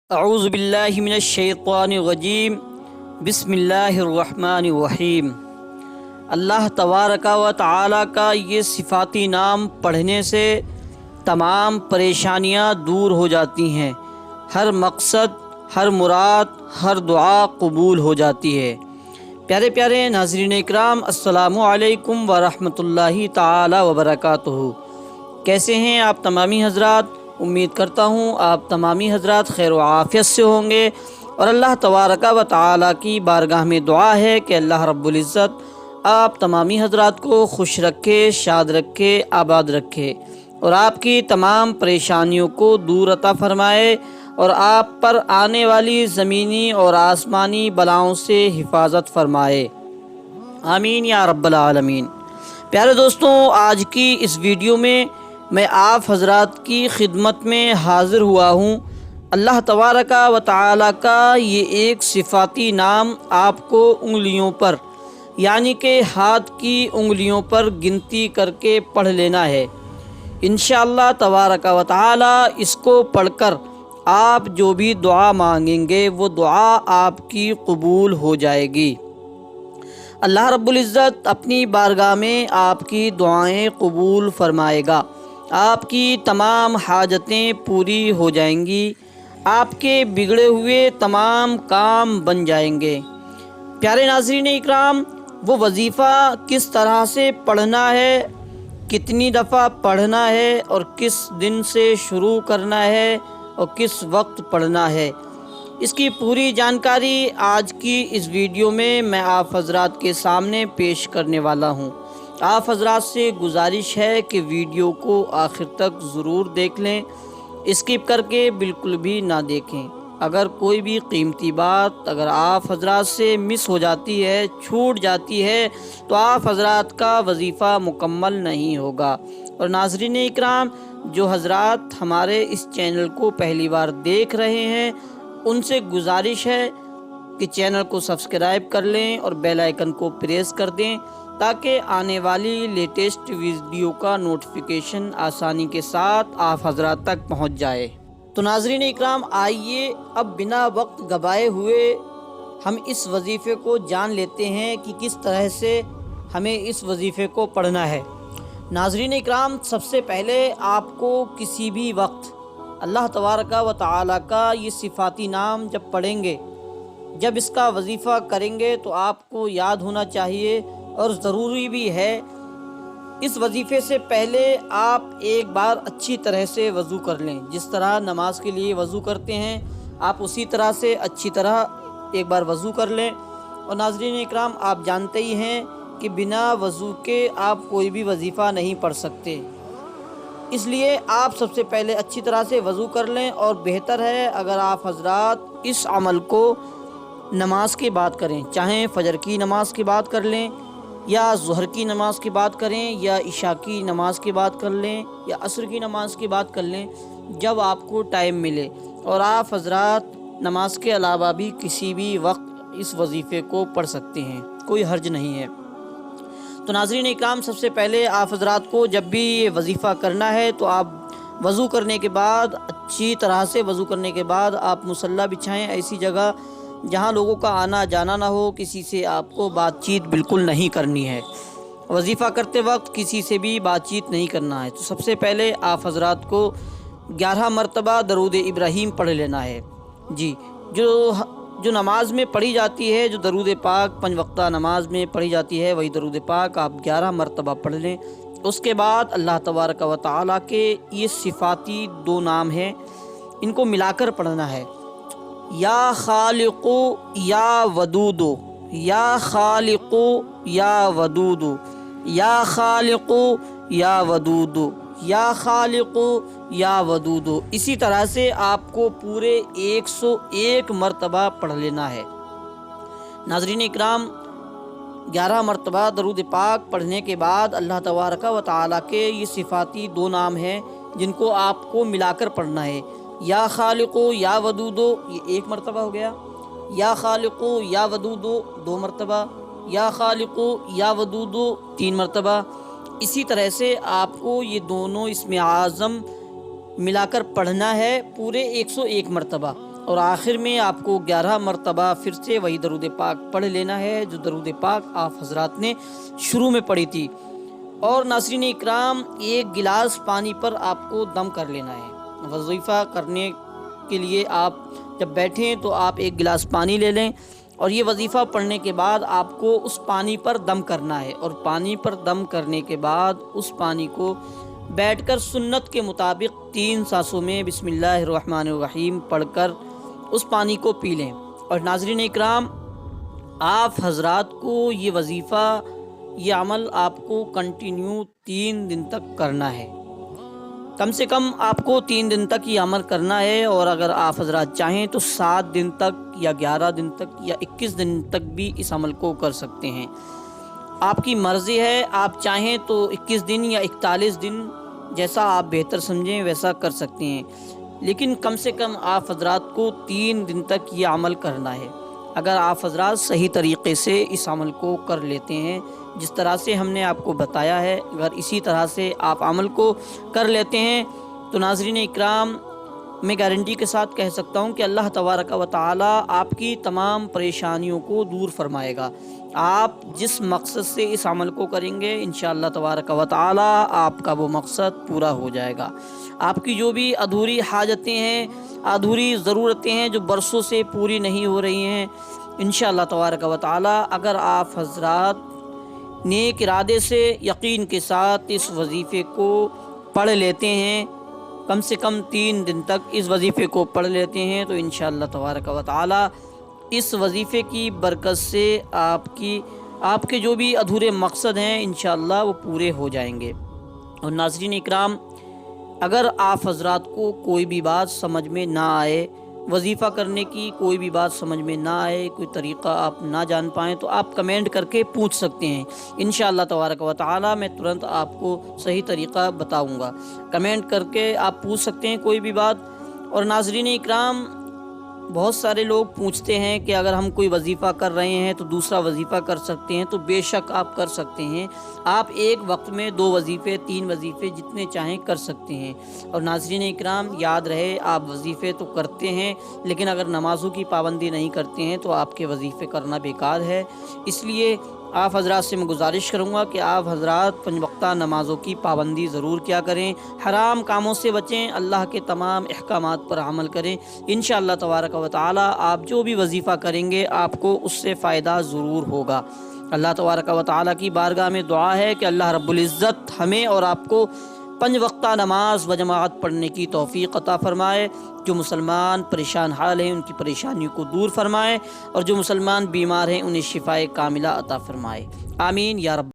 اعوذ باللہ من الشیطان الرجیم بسم اللہ الرحمن الرحیم۔ اللہ تبارک و تعالیٰ کا یہ صفاتی نام پڑھنے سے تمام پریشانیاں دور ہو جاتی ہیں، ہر مقصد، ہر مراد، ہر دعا قبول ہو جاتی ہے۔ پیارے پیارے ناظرین اکرام، السلام علیکم ورحمۃ اللہ تعالیٰ وبرکاتہ۔ کیسے ہیں آپ تمامی حضرات؟ امید کرتا ہوں آپ تمامی حضرات خیر و عافیت سے ہوں گے، اور اللہ تبارک و تعالیٰ کی بارگاہ میں دعا ہے کہ اللہ رب العزت آپ تمامی حضرات کو خوش رکھے، شاد رکھے، آباد رکھے، اور آپ کی تمام پریشانیوں کو دور عطا فرمائے، اور آپ پر آنے والی زمینی اور آسمانی بلاؤں سے حفاظت فرمائے، آمین یا رب العالمین۔ پیارے دوستوں، آج کی اس ویڈیو میں آپ حضرات کی خدمت میں حاضر ہوا ہوں۔ اللہ تبارک و تعالیٰ کا یہ ایک صفاتی نام آپ کو انگلیوں پر، یعنی کہ ہاتھ کی انگلیوں پر گنتی کر کے پڑھ لینا ہے۔ انشاءاللہ تبارک و تعالیٰ اس کو پڑھ کر آپ جو بھی دعا مانگیں گے وہ دعا آپ کی قبول ہو جائے گی۔ اللہ رب العزت اپنی بارگاہ میں آپ کی دعائیں قبول فرمائے گا، آپ کی تمام حاجتیں پوری ہو جائیں گی، آپ کے بگڑے ہوئے تمام کام بن جائیں گے۔ پیارے ناظرین اکرام، وہ وظیفہ کس طرح سے پڑھنا ہے، کتنی دفعہ پڑھنا ہے، اور کس دن سے شروع کرنا ہے اور کس وقت پڑھنا ہے، اس کی پوری جانکاری آج کی اس ویڈیو میں آپ حضرات کے سامنے پیش کرنے والا ہوں۔ آپ حضرات سے گزارش ہے کہ ویڈیو کو آخر تک ضرور دیکھ لیں، اسکپ کر کے بالکل بھی نہ دیکھیں۔ اگر کوئی بھی قیمتی بات اگر آپ حضرات سے مس ہو جاتی ہے، چھوٹ جاتی ہے، تو آپ حضرات کا وظیفہ مکمل نہیں ہوگا۔ اور ناظرین اکرام، جو حضرات ہمارے اس چینل کو پہلی بار دیکھ رہے ہیں، ان سے گزارش ہے کہ چینل کو سبسکرائب کر لیں اور بیل آئیکن کو پریس کر دیں، تاکہ آنے والی لیٹسٹ ویڈیو کا نوٹیفیکیشن آسانی کے ساتھ آپ حضرات تک پہنچ جائے۔ تو ناظرین اکرام، آئیے اب بنا وقت گوائے ہوئے ہم اس وظیفے کو جان لیتے ہیں کہ کس طرح سے ہمیں اس وظیفے کو پڑھنا ہے۔ ناظرین اکرام، سب سے پہلے آپ کو کسی بھی وقت اللہ تبارک و تعالیٰ کا یہ صفاتی نام جب پڑھیں گے، جب اس کا وظیفہ کریں گے، تو آپ کو یاد ہونا چاہیے، اور ضروری بھی ہے، اس وظیفے سے پہلے آپ ایک بار اچھی طرح سے وضو کر لیں۔ جس طرح نماز کے لیے وضو کرتے ہیں، آپ اسی طرح سے اچھی طرح ایک بار وضو کر لیں۔ اور ناظرین اکرام، آپ جانتے ہی ہیں کہ بنا وضو کے آپ کوئی بھی وظیفہ نہیں پڑھ سکتے، اس لیے آپ سب سے پہلے اچھی طرح سے وضو کر لیں، اور بہتر ہے اگر آپ حضرات اس عمل کو نماز کے بعد کریں، چاہیں فجر کی نماز کے بعد کر لیں، یا ظہر کی نماز کے بعد کریں، یا عشاء کی نماز کے بعد کر لیں، یا عصر کی نماز کے بعد کر لیں، جب آپ کو ٹائم ملے۔ اور آپ حضرات نماز کے علاوہ بھی کسی بھی وقت اس وظیفے کو پڑھ سکتے ہیں، کوئی حرج نہیں ہے۔ تو ناظرین اکرام، سب سے پہلے آپ حضرات کو جب بھی یہ وظیفہ کرنا ہے، تو آپ وضو کرنے کے بعد، اچھی طرح سے وضو کرنے کے بعد آپ مصلی بچھائیں ایسی جگہ جہاں لوگوں کا آنا جانا نہ ہو، کسی سے آپ کو بات چیت بالکل نہیں کرنی ہے، وظیفہ کرتے وقت کسی سے بھی بات چیت نہیں کرنا ہے۔ تو سب سے پہلے آپ حضرات کو 11 مرتبہ درود ابراہیم پڑھ لینا ہے۔ جی، جو نماز میں پڑھی جاتی ہے، جو درود پاک 5 وقتہ نماز میں پڑھی جاتی ہے، وہی درود پاک آپ 11 مرتبہ پڑھ لیں۔ اس کے بعد اللہ تبارک و تعالیٰ کے یہ صفاتی 2 نام ہیں، ان کو ملا کر پڑھنا ہے۔ یا خالق یا ودود، یا خالق یا ودود، یا خالق یا ودود، یا خالق یا ودود، اسی طرح سے آپ کو پورے 101 مرتبہ پڑھ لینا ہے۔ ناظرین اکرام، 11 مرتبہ درود پاک پڑھنے کے بعد اللہ تبارک و تعالیٰ کے یہ صفاتی 2 نام ہیں، جن کو آپ کو ملا کر پڑھنا ہے۔ یا خالق یا ودود، یہ 1 مرتبہ ہو گیا، یا خالق یا ودود 2 مرتبہ، یا خالق یا ودود 3 مرتبہ۔ اسی طرح سے آپ کو یہ دونوں اسم اعظم ملا کر پڑھنا ہے پورے 101 مرتبہ۔ اور آخر میں آپ کو 11 مرتبہ پھر سے وہی درود پاک پڑھ لینا ہے جو درود پاک آپ حضرات نے شروع میں پڑھی تھی۔ اور ناظرین اکرام، 1 گلاس پانی پر آپ کو دم کر لینا ہے۔ وظیفہ کرنے کے لیے آپ جب بیٹھیں تو آپ 1 گلاس پانی لے لیں، اور یہ وظیفہ پڑھنے کے بعد آپ کو اس پانی پر دم کرنا ہے، اور پانی پر دم کرنے کے بعد اس پانی کو بیٹھ کر سنت کے مطابق 3 سانسوں میں بسم اللہ الرحمن الرحیم پڑھ کر اس پانی کو پی لیں۔ اور ناظرین اکرام، آپ حضرات کو یہ وظیفہ، یہ عمل آپ کو کنٹینیو 3 دن تک کرنا ہے۔ کم سے کم آپ کو 3 دن تک یہ عمل کرنا ہے، اور اگر آپ حضرات چاہیں تو 7 دن تک یا 11 دن تک یا 21 دن تک بھی اس عمل کو کر سکتے ہیں۔ آپ کی مرضی ہے، آپ چاہیں تو 21 دن یا 41 دن، جیسا آپ بہتر سمجھیں ویسا کر سکتے ہیں، لیکن کم سے کم آپ حضرات کو 3 دن تک یہ عمل کرنا ہے۔ اگر آپ حضرات صحیح طریقے سے اس عمل کو کر لیتے ہیں، جس طرح سے ہم نے آپ کو بتایا ہے، اگر اسی طرح سے آپ عمل کو کر لیتے ہیں تو ناظرین اکرام، میں گارنٹی کے ساتھ کہہ سکتا ہوں کہ اللہ تبارک و تعالی آپ کی تمام پریشانیوں کو دور فرمائے گا۔ آپ جس مقصد سے اس عمل کو کریں گے، انشاءاللہ تبارک و تعالی آپ کا وہ مقصد پورا ہو جائے گا۔ آپ کی جو بھی ادھوری حاجتیں ہیں، ادھوری ضرورتیں ہیں جو برسوں سے پوری نہیں ہو رہی ہیں، انشاءاللہ تبارک و تعالی اگر آپ حضرات نیک ارادے سے، یقین کے ساتھ اس وظیفے کو پڑھ لیتے ہیں، کم سے کم 3 دن تک اس وظیفے کو پڑھ لیتے ہیں، تو انشاءاللہ تبارک و تعالی اس وظیفے کی برکت سے آپ کے جو بھی ادھورے مقصد ہیں انشاءاللہ وہ پورے ہو جائیں گے۔ اور ناظرین اکرام، اگر آپ حضرات کو کوئی بھی بات سمجھ میں نہ آئے، وظیفہ کرنے کی کوئی بھی بات سمجھ میں نہ آئے، کوئی طریقہ آپ نہ جان پائیں، تو آپ کمنٹ کر کے پوچھ سکتے ہیں۔ انشاءاللہ تبارک و تعالی میں ترنت آپ کو صحیح طریقہ بتاؤں گا۔ کمنٹ کر کے آپ پوچھ سکتے ہیں کوئی بھی بات۔ اور ناظرین اکرام، بہت سارے لوگ پوچھتے ہیں کہ اگر ہم کوئی وظیفہ کر رہے ہیں تو دوسرا وظیفہ کر سکتے ہیں، تو بے شک آپ کر سکتے ہیں۔ آپ ایک وقت میں 2 وظیفے، 3 وظیفے جتنے چاہیں کر سکتے ہیں۔ اور ناظرین اکرام، یاد رہے، آپ وظیفے تو کرتے ہیں، لیکن اگر نمازوں کی پابندی نہیں کرتے ہیں تو آپ کے وظیفے کرنا بیکار ہے۔ اس لیے آپ حضرات سے میں گزارش کروں گا کہ آپ حضرات 5 وقتہ نمازوں کی پابندی ضرور کیا کریں، حرام کاموں سے بچیں، اللہ کے تمام احکامات پر عمل کریں۔ انشاءاللہ تبارک و تعالی آپ جو بھی وظیفہ کریں گے آپ کو اس سے فائدہ ضرور ہوگا۔ اللہ تبارک و تعالی کی بارگاہ میں دعا ہے کہ اللہ رب العزت ہمیں اور آپ کو 5 وقتہ نماز و جماعت پڑھنے کی توفیق عطا فرمائے۔ جو مسلمان پریشان حال ہیں ان کی پریشانیوں کو دور فرمائے، اور جو مسلمان بیمار ہیں انہیں شفائے کاملہ عطا فرمائے۔ آمین یا رب۔